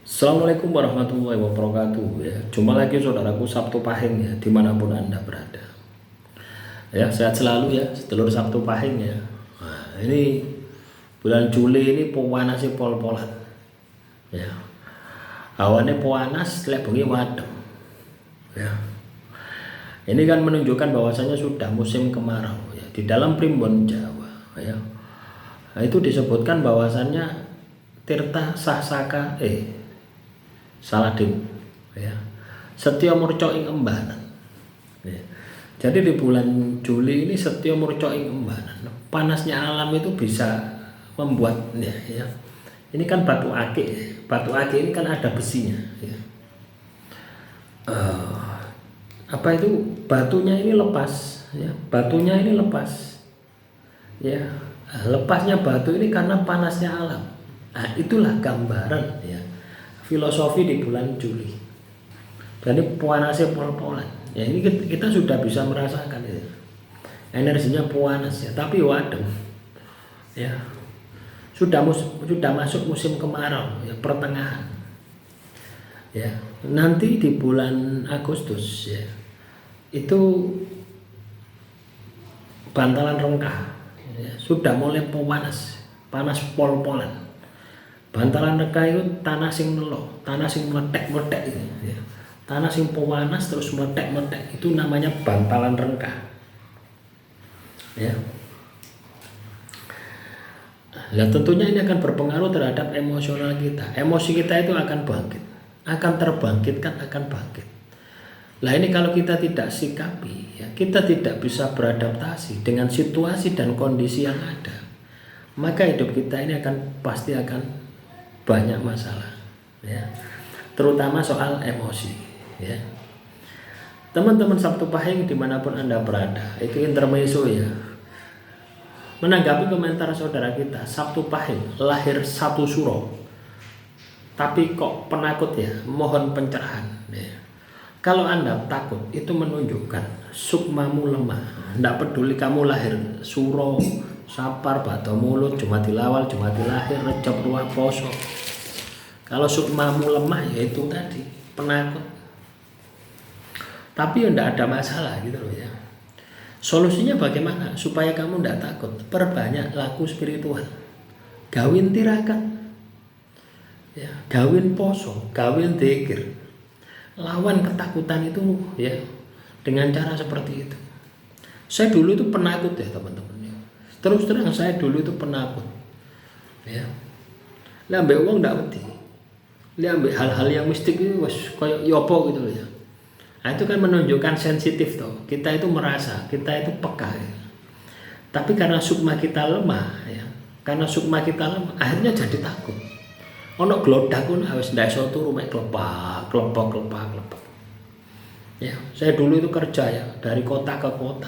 Assalamualaikum warahmatullahi wabarakatuh ya. Jumpa lagi saudaraku Sabtu Pahing ya, dimanapun Anda berada. Ya, sehat selalu ya, sedulur Sabtu Pahing ya. Nah, ini bulan Juli ini pewanasnya pol-polan. Ya. Hawane panas, lek bengi wadem. Ya. Ini kan menunjukkan bahwasanya sudah musim kemarau ya di dalam primbon Jawa ya. Nah, itu disebutkan bahwasannya Tirta Sahsaka Saladin ya. Setya murca ing embanan. Ya. Jadi di bulan Juli ini setya murca ing embanan. Panasnya alam itu bisa membuat ya. Ini kan batu akik. Batu akik ini kan ada besinya ya. Apa itu batunya ini lepas ya. Batunya ini lepas. Ya. Lepasnya batu ini karena panasnya alam. Nah, itulah gambaran ya filosofi di bulan Juli. Jadi panasnya pol-polan. Ya ini kita sudah bisa merasakan ya. Energinya panas ya, tapi wadem. Ya. Sudah masuk musim kemarau ya, pertengahan. Ya, nanti di bulan Agustus ya. Itu bantalan rengkah ya, sudah mulai panas pol-polan. Bantalan rengkah itu tanah sing nelo, tanah sing meletek-meletek itu ya. Tanah sing panas terus meletek-meletek itu namanya bantalan rengkah. Ya. Nah, tentunya ini akan berpengaruh terhadap emosional kita. Emosi kita itu akan bangkit, akan terbangkitkan, akan bangkit. Nah, ini kalau kita tidak sikapi, ya, kita tidak bisa beradaptasi dengan situasi dan kondisi yang ada, maka hidup kita ini pasti akan banyak masalah ya, terutama soal emosi ya. Teman-teman Sabtu Pahing dimanapun Anda berada, itu intermezzo ya, menanggapi komentar saudara kita Sabtu Pahing lahir 1 Suro tapi kok penakut ya, mohon pencerahan ya. Kalau Anda takut itu menunjukkan sukmamu lemah. Tidak peduli kamu lahir Suro, Sapar, Bato Mulut, Jumati Lawal, Jumati Lahir, Recep, Ruah, Poso. Kalau sukmamu lemah ya itu tadi, penakut. Tapi ya tidak ada masalah gitu loh ya. Solusinya bagaimana supaya kamu tidak takut? Perbanyak laku spiritual. Gawin tirakat. Ya, gawin poso, gawin dzikir. Lawan ketakutan itu ya dengan cara seperti itu. Saya dulu itu penakut ya teman-teman. Terus terang saya dulu itu penakut. Ya. Lah ambek wong ndak wedi. Lah ambek hal-hal yang mistik itu wis koyo yopo gitu loh ya. Nah, itu kan menunjukkan sensitif toh. Kita itu merasa, kita itu peka ya. Tapi karena sukma kita lemah ya. Karena sukma kita lemah, akhirnya jadi takut. Ono glodak pun harus ndak iso turu mek klepak. Ya, saya dulu itu kerja ya dari kota ke kota.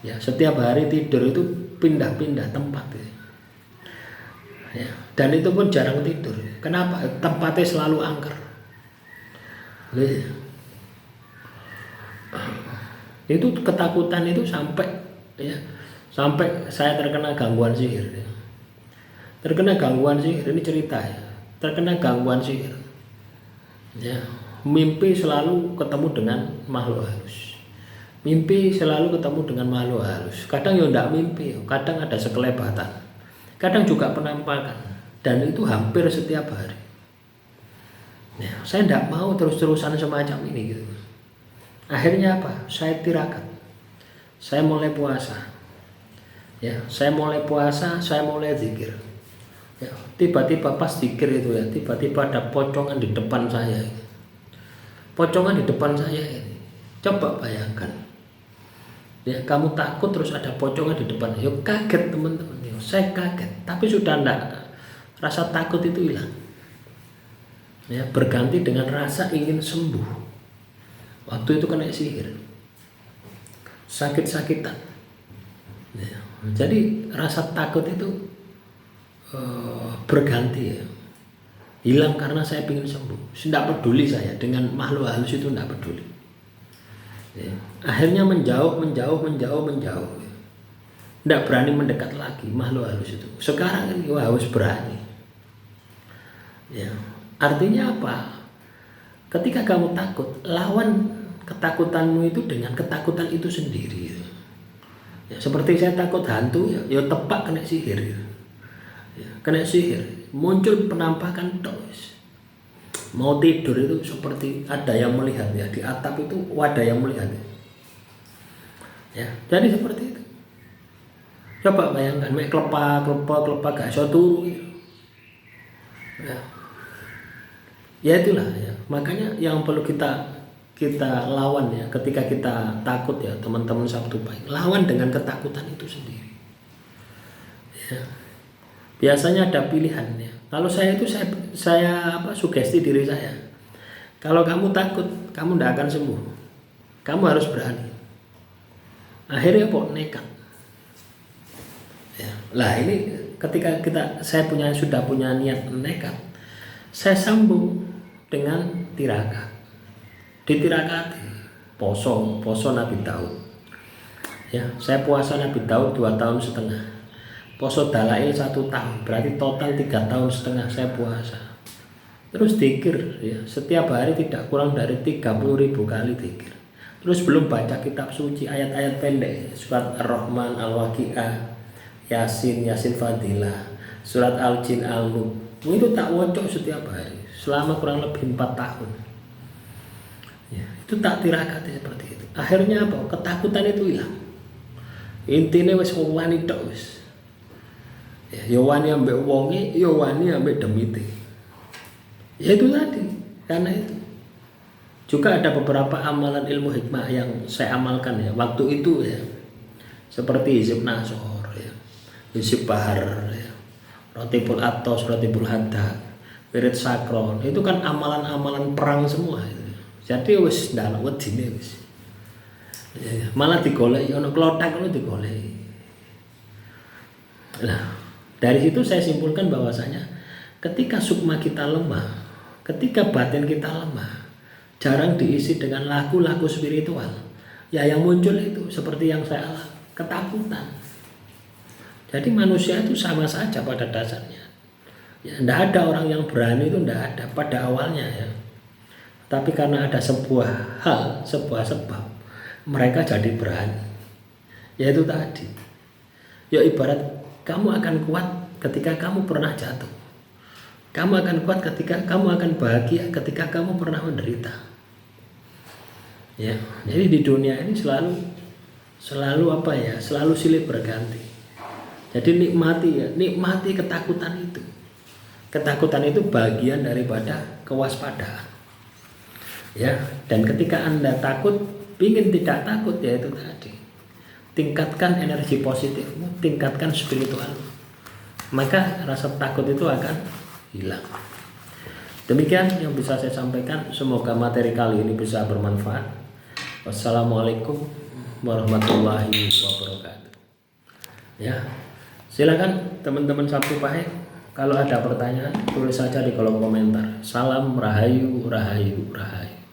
Ya, setiap hari tidur itu pindah-pindah tempat ya. Dan itu pun jarang tidur. Kenapa? Tempatnya selalu angker. Itu ketakutan itu sampai saya terkena gangguan sihir ya. Terkena gangguan sihir, ini cerita ya. Terkena gangguan sihir. Ya, mimpi selalu ketemu dengan makhluk halus. Mimpi selalu ketemu dengan makhluk halus. Kadang ya enggak mimpi, kadang ada sekelebatan. Kadang juga penampakan. Dan itu hampir setiap hari. Ya, saya enggak mau terus-terusan semacam ini gitu. Akhirnya apa? Saya tirakat. Saya mulai puasa. Ya, saya mulai puasa, saya mulai zikir. Ya, tiba-tiba pas zikir itu ya, tiba-tiba ada pocongan di depan saya. Pocongan di depan saya ini. Coba bayangkan. Ya, kamu takut terus ada pocongan di depan. Yo kaget teman-teman. Yo, saya kaget. Tapi sudah enggak, rasa takut itu hilang. Ya, berganti dengan rasa ingin sembuh. Waktu itu kena sihir. Sakit-sakitan. Ya, jadi rasa takut itu berganti ya. Hilang karena saya ingin sembuh. Tidak peduli saya dengan makhluk halus itu, tidak peduli. Ya. Akhirnya menjauh. Tidak berani mendekat lagi makhluk halus itu. Sekarang ini harus berani. Ya. Artinya apa? Ketika kamu takut, lawan ketakutanmu itu dengan ketakutan itu sendiri. Ya, seperti saya takut hantu, ya tepak kena sihir. Ya, kena sihir, muncul penampakan tok. Mau tidur itu seperti ada yang melihat ya, di atap itu ada yang melihat. Ya, jadi seperti itu. Coba bayangkan, mek klepak gak iso turu. Ya. Ya itulah ya. Makanya yang perlu kita lawan ya, ketika kita takut ya, teman-teman Sabtu Pahing, lawan dengan ketakutan itu sendiri. Ya. Biasanya ada pilihan ya. Kalau saya itu saya sugesti diri saya. Kalau kamu takut, kamu tidak akan sembuh. Kamu harus berani. Akhirnya kok nekat. Ya. Lah ini ketika saya sudah punya niat nekat, saya sambung dengan tirakat. Ditirakati poso Nabi Daud. Ya, saya puasa Nabi Daud 2,5 tahun. Poso Dalail 1 tahun, berarti total 3,5 tahun saya puasa. Terus dzikir ya, setiap hari tidak kurang dari 30.000 kali dzikir. Terus belum baca kitab suci, ayat-ayat pendek, surat Ar-Rahman, Al-Waqi'ah, Yasin Fadilah, surat Al-Jin, Al-Mulk. Itu tak wocok setiap hari selama kurang lebih 4 tahun. Ya, itu tak tirakati seperti itu. Akhirnya apa? Ketakutan itu hilang. Intinya wis wani tok wis. Ya wani ambek wonge, ya wani ambek demite. Ya itu tadi. Karena itu juga ada beberapa amalan ilmu hikmah yang saya amalkan ya waktu itu ya. Seperti hizib nasor ya, hizib bahar ya, rotibul atos, rotibul haddad, wirid sakron. Itu kan amalan-amalan perang semua itu. Jadi wis ndak wedine wis. Ya, malah digoleki ono klothak ono digoleki. Nah, dari situ saya simpulkan bahwasanya ketika sukma kita lemah, ketika batin kita lemah, jarang diisi dengan laku-laku spiritual. Ya yang muncul itu seperti yang saya alami, ketakutan. Jadi manusia itu sama saja pada dasarnya. Ya, tidak ada orang yang berani itu, tidak ada pada awalnya ya. Tapi karena ada sebuah hal, sebuah sebab, mereka jadi berani. Yaitu tadi. Ya ibarat kamu akan kuat ketika kamu pernah jatuh. Kamu akan kuat ketika kamu akan bahagia ketika kamu pernah menderita. Ya, jadi di dunia ini selalu apa ya? Selalu silih berganti. Jadi nikmati ketakutan itu. Ketakutan itu bagian daripada kewaspadaan. Ya, dan ketika Anda takut, ingin tidak takut, ya itu tadi. Tingkatkan energi positifmu, tingkatkan spiritualmu. Maka rasa takut itu akan hilang. Demikian yang bisa saya sampaikan. Semoga materi kali ini bisa bermanfaat. Wassalamualaikum warahmatullahi wabarakatuh. Ya, silakan teman-teman Sabtu Pahing, kalau ada pertanyaan tulis saja di kolom komentar. Salam rahayu, rahayu, rahayu.